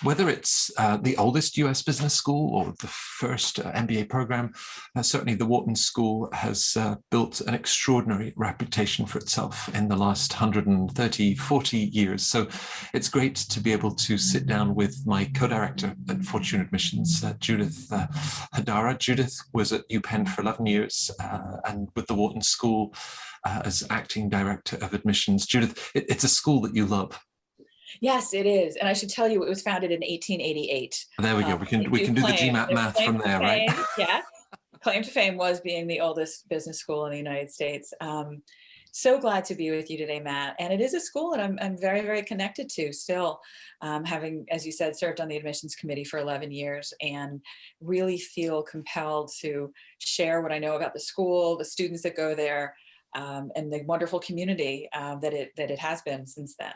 whether it's the oldest US business school or the first MBA program, certainly the Wharton School has built an extraordinary reputation for itself in the last 130, 40 years. So it's great to be able to sit down with my co-director at Wharton Admissions, Judith Hodara. Judith was at UPenn for 11 years and with the Wharton School as acting director of admissions. Judith, it's a school that you love. Yes, it is. And I should tell you, it was founded in 1888. There we go. We can do the GMAT math from there, right? Yeah. Claim to fame was being the oldest business school in the United States. So glad to be with you today, Matt. And it is a school that I'm very, very connected to still, having, as you said, served on the admissions committee for 11 years and really feel compelled to share what I know about the school, the students that go there, and the wonderful community that it has been since then.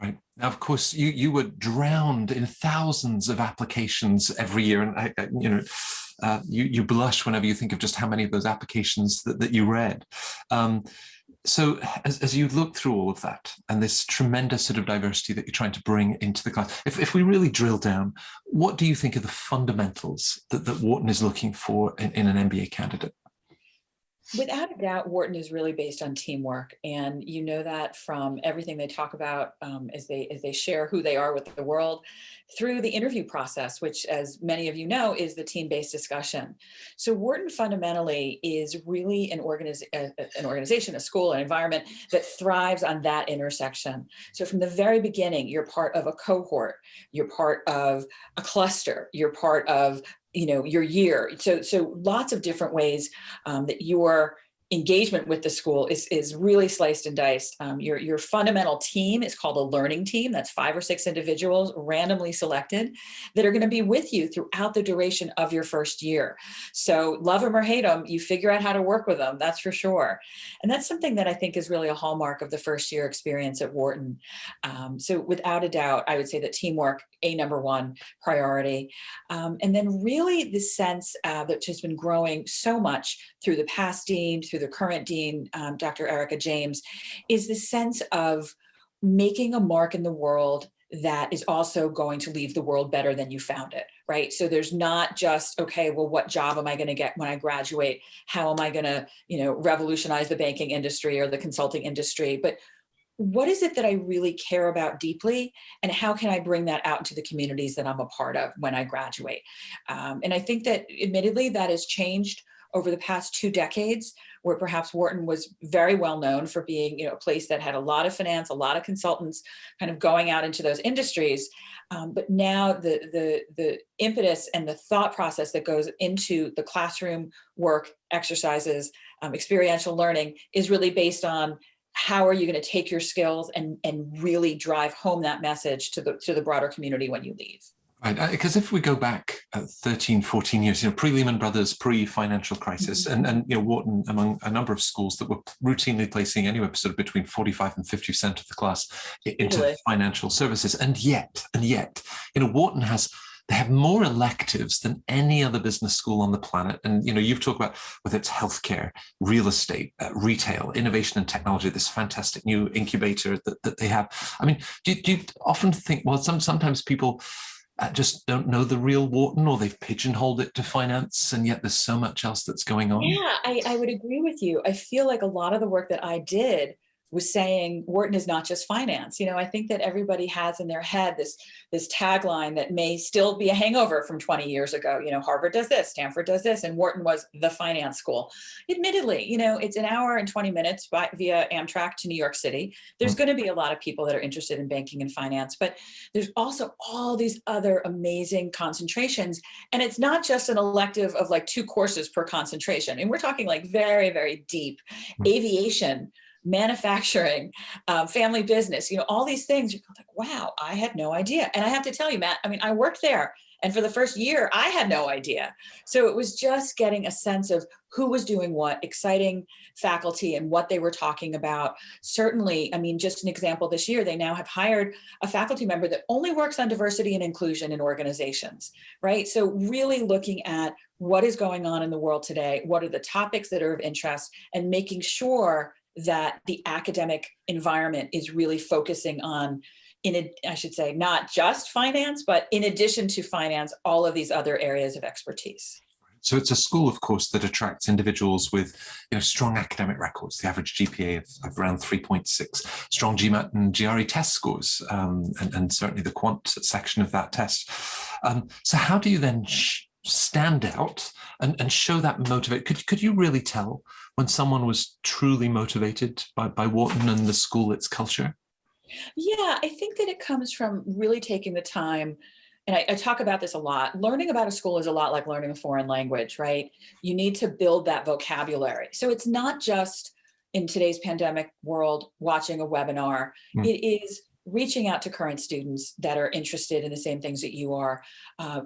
Right. Now, of course, you were drowned in thousands of applications every year, and you blush whenever you think of just how many of those applications that you read. So as you look through all of that and this tremendous sort of diversity that you're trying to bring into the class, if we really drill down, what do you think are the fundamentals that Wharton is looking for in an MBA candidate? Without a doubt, Wharton is really based on teamwork, and you know that from everything they talk about as they share who they are with the world, through the interview process, which, as many of you know, is the team-based discussion. So Wharton fundamentally is really an organization, a school, an environment that thrives on that intersection. So from the very beginning, you're part of a cohort, you're part of a cluster, you're part of your year. So lots of different ways that your engagement with the school is really sliced and diced. Your fundamental team is called a learning team. That's 5 or 6 individuals randomly selected that are going to be with you throughout the duration of your first year. So love them or hate them, you figure out how to work with them, that's for sure. And that's something that I think is really a hallmark of the first year experience at Wharton. So without a doubt, I would say that teamwork, a number one priority. And then really the sense that has been growing so much through the past dean, through the current dean, Dr. Erica James, is the sense of making a mark in the world that is also going to leave the world better than you found it, right? So there's not just, okay, well, what job am I going to get when I graduate? How am I going to, revolutionize the banking industry or the consulting industry? But what is it that I really care about deeply, and how can I bring that out into the communities that I'm a part of when I graduate? And I think that admittedly that has changed over the past 2 decades, where perhaps Wharton was very well known for being a place that had a lot of finance, a lot of consultants kind of going out into those industries. But now the impetus and the thought process that goes into the classroom work, exercises, experiential learning is really based on how are you going to take your skills and really drive home that message to the broader community when you leave? Right, because if we go back 13, 14 years, pre-Lehman Brothers, pre-financial crisis, and Wharton, among a number of schools that were routinely placing anywhere sort of between 45 and 50% of the class into financial services, and yet, Wharton they have more electives than any other business school on the planet. And, you've talked about whether it's healthcare, real estate, retail, innovation and technology, this fantastic new incubator that they have. I mean, do you often think, well, sometimes people just don't know the real Wharton, or they've pigeonholed it to finance, and yet there's so much else that's going on? Yeah, I would agree with you. I feel like a lot of the work that I did was saying Wharton is not just finance. I think that everybody has in their head this tagline that may still be a hangover from 20 years ago. Harvard does this, Stanford does this, and Wharton was the finance school. Admittedly, it's an hour and 20 minutes via Amtrak to New York City. There's going to be a lot of people that are interested in banking and finance, but there's also all these other amazing concentrations. And it's not just an elective of like 2 courses per concentration. And we're talking like very, very deep aviation, manufacturing, family business, all these things. You're like, wow, I had no idea. And I have to tell you, Matt, I worked there, and for the first year, I had no idea. So it was just getting a sense of who was doing what, exciting faculty and what they were talking about. Certainly, just an example, this year, they now have hired a faculty member that only works on diversity and inclusion in organizations, right? So really looking at what is going on in the world today, what are the topics that are of interest, and making sure that the academic environment is really focusing on I should say, not just finance, but in addition to finance, all of these other areas of expertise. So it's a school, of course, that attracts individuals with strong academic records, the average GPA of around 3.6, strong GMAT and GRE test scores, and certainly the quant section of that test. So how do you then stand out and show that motivate? Could you really tell when someone was truly motivated by Wharton and the school, its culture? Yeah, I think that it comes from really taking the time. And I talk about this a lot. Learning about a school is a lot like learning a foreign language, right? You need to build that vocabulary. So it's not just in today's pandemic world, watching a webinar. It is reaching out to current students that are interested in the same things that you are,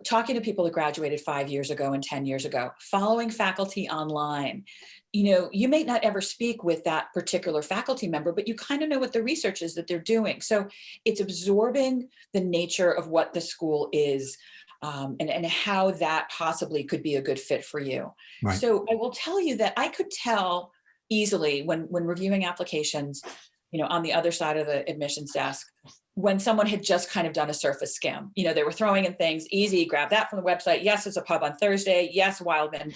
talking to people that graduated 5 years ago and 10 years ago, following faculty online. You may not ever speak with that particular faculty member, but you kind of know what the research is that they're doing. So it's absorbing the nature of what the school is, and how that possibly could be a good fit for you. Right. So I will tell you that I could tell easily when reviewing applications, on the other side of the admissions desk, when someone had just kind of done a surface skim. They were throwing in things easy, grab that from the website. Yes, it's a pub on Thursday. Yes, Wildman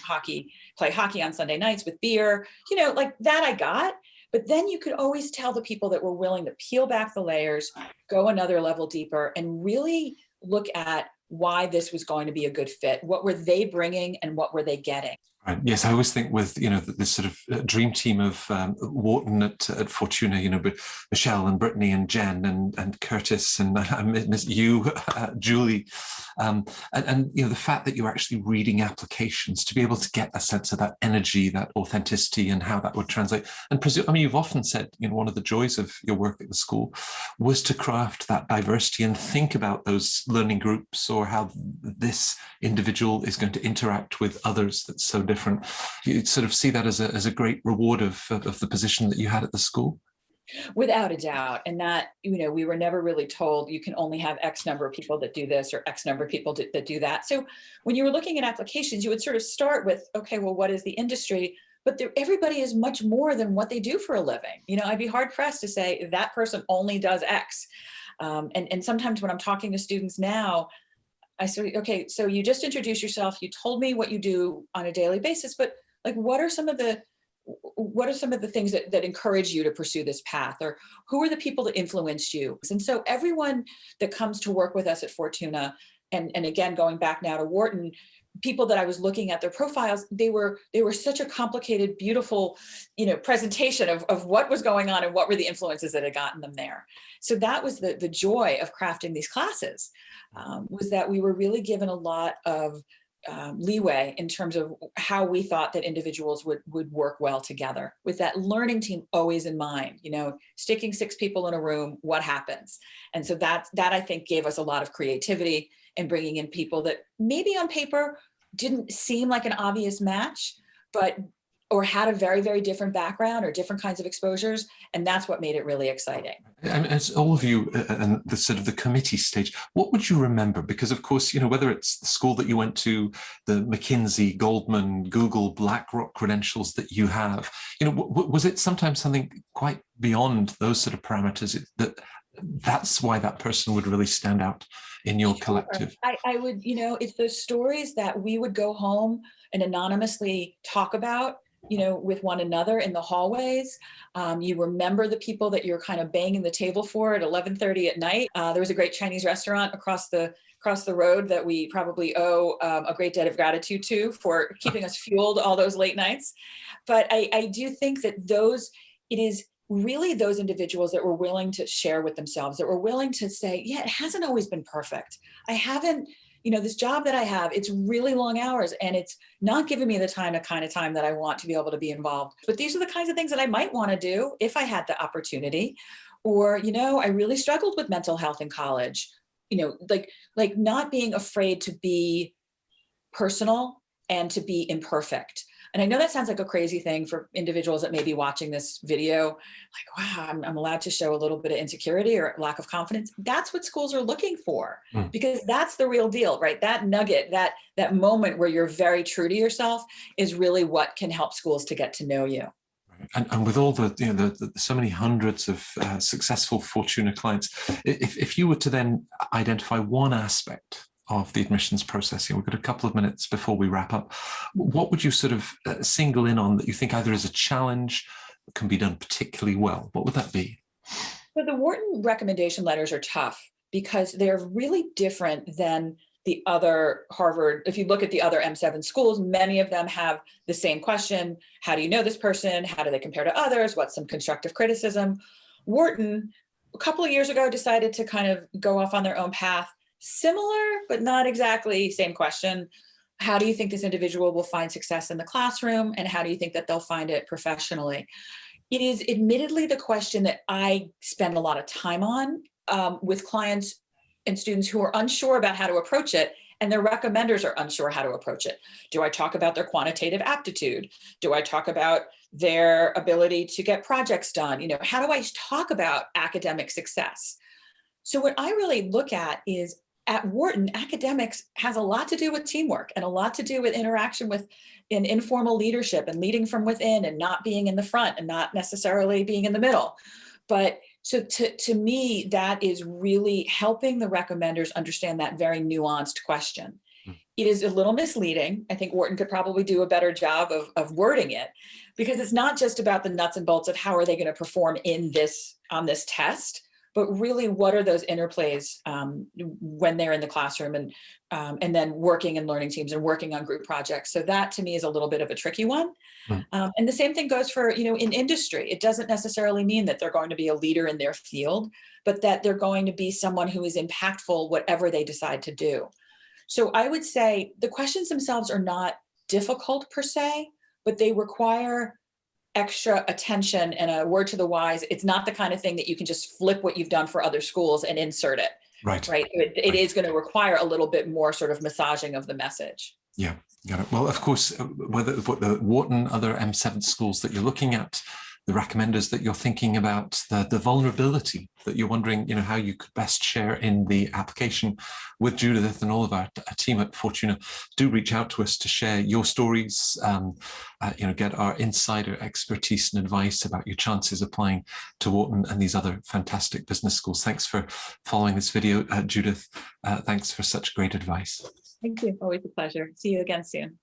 play hockey on Sunday nights with beer. Like that I got. But then you could always tell the people that were willing to peel back the layers, go another level deeper, and really look at why this was going to be a good fit. What were they bringing and what were they getting? Right. Yes, I always think with this sort of dream team of Wharton at Fortuna, but Michelle and Brittany and Jen and Curtis and I miss you, Julie, and the fact that you're actually reading applications to be able to get a sense of that energy, that authenticity, and how that would translate. And you've often said one of the joys of your work at the school was to craft that diversity and think about those learning groups or how this individual is going to interact with others that's so different. You sort of see that as a great reward of the position that you had at the school? Without a doubt. And that, we were never really told you can only have X number of people that do this or X number of people that do that. So when you were looking at applications, you would sort of start with, okay, well, what is the industry? But everybody is much more than what they do for a living. I'd be hard pressed to say that person only does X. And sometimes when I'm talking to students now, I say, okay, so you just introduced yourself. You told me what you do on a daily basis, but like, what are some of the things that encourage you to pursue this path, or who are the people that influenced you? And so everyone that comes to work with us at Fortuna, and again, going back now to Wharton, people that I was looking at their profiles, they were such a complicated, beautiful, presentation of what was going on and what were the influences that had gotten them there. So that was the joy of crafting these classes, was that we were really given a lot of leeway in terms of how we thought that individuals would work well together, with that learning team always in mind. Sticking 6 people in a room, what happens? And so that I think gave us a lot of creativity in bringing in people that maybe on paper didn't seem like an obvious match, or had a very, very different background or different kinds of exposures. And that's what made it really exciting. And as all of you and the sort of the committee stage, what would you remember? Because of course, whether it's the school that you went to, the McKinsey, Goldman, Google, BlackRock credentials that you have, was it sometimes something quite beyond those sort of parameters that's why that person would really stand out in your collective? I would, it's those stories that we would go home and anonymously talk about, with one another in the hallways. You remember the people that you're kind of banging the table for at 11:30 at night. There was a great Chinese restaurant across the road that we probably owe a great debt of gratitude to for keeping us fueled all those late nights. But I do think that it is really those individuals that were willing to share with themselves, that were willing to say, yeah, it hasn't always been perfect. I haven't, this job that I have, it's really long hours and it's not giving me the kind of time that I want to be able to be involved. But these are the kinds of things that I might want to do if I had the opportunity. Or, I really struggled with mental health in college, like not being afraid to be personal and to be imperfect. And I know that sounds like a crazy thing for individuals that may be watching this video, like, wow, I'm allowed to show a little bit of insecurity or lack of confidence. That's what schools are looking for, because that's the real deal, right? That nugget, that moment where you're very true to yourself is really what can help schools to get to know you. And with all the, so many hundreds of successful Fortuna clients, if you were to then identify one aspect of the admissions process, we've got a couple of minutes before we wrap up, what would you sort of single in on that you think either is a challenge that can be done particularly well? What would that be? So the Wharton recommendation letters are tough because they're really different than the other Harvard. If you look at the other M7 schools, many of them have the same question. How do you know this person? How do they compare to others? What's some constructive criticism? Wharton, a couple of years ago, decided to kind of go off on their own path. Similar, but not exactly same question. How do you think this individual will find success in the classroom? And how do you think that they'll find it professionally? It is admittedly the question that I spend a lot of time on with clients and students who are unsure about how to approach it, and their recommenders are unsure how to approach it. Do I talk about their quantitative aptitude? Do I talk about their ability to get projects done? How do I talk about academic success? So what I really look at is, at Wharton, academics has a lot to do with teamwork and a lot to do with interaction with informal leadership and leading from within and not being in the front and not necessarily being in the middle. But so to me, that is really helping the recommenders understand that very nuanced question. It is a little misleading. I think Wharton could probably do a better job of wording it, because it's not just about the nuts and bolts of how are they going to perform on this test, but really what are those interplays when they're in the classroom and then working in learning teams and working on group projects. So that to me is a little bit of a tricky one. And the same thing goes for, in industry. It doesn't necessarily mean that they're going to be a leader in their field, but that they're going to be someone who is impactful whatever they decide to do. So I would say the questions themselves are not difficult per se, but they require extra attention and a word to the wise. It's not the kind of thing that you can just flip what you've done for other schools and insert it. Right. It is going to require a little bit more sort of massaging of the message. Yeah, got it. Well, of course, whether the Wharton, other M7 schools that you're looking at, the recommenders that you're thinking about, the vulnerability that you're wondering, how you could best share in the application with Judith and all of our team at Fortuna, do reach out to us to share your stories, get our insider expertise and advice about your chances applying to Wharton and these other fantastic business schools. Thanks for following this video, Judith. Thanks for such great advice. Thank you. Always a pleasure. See you again soon.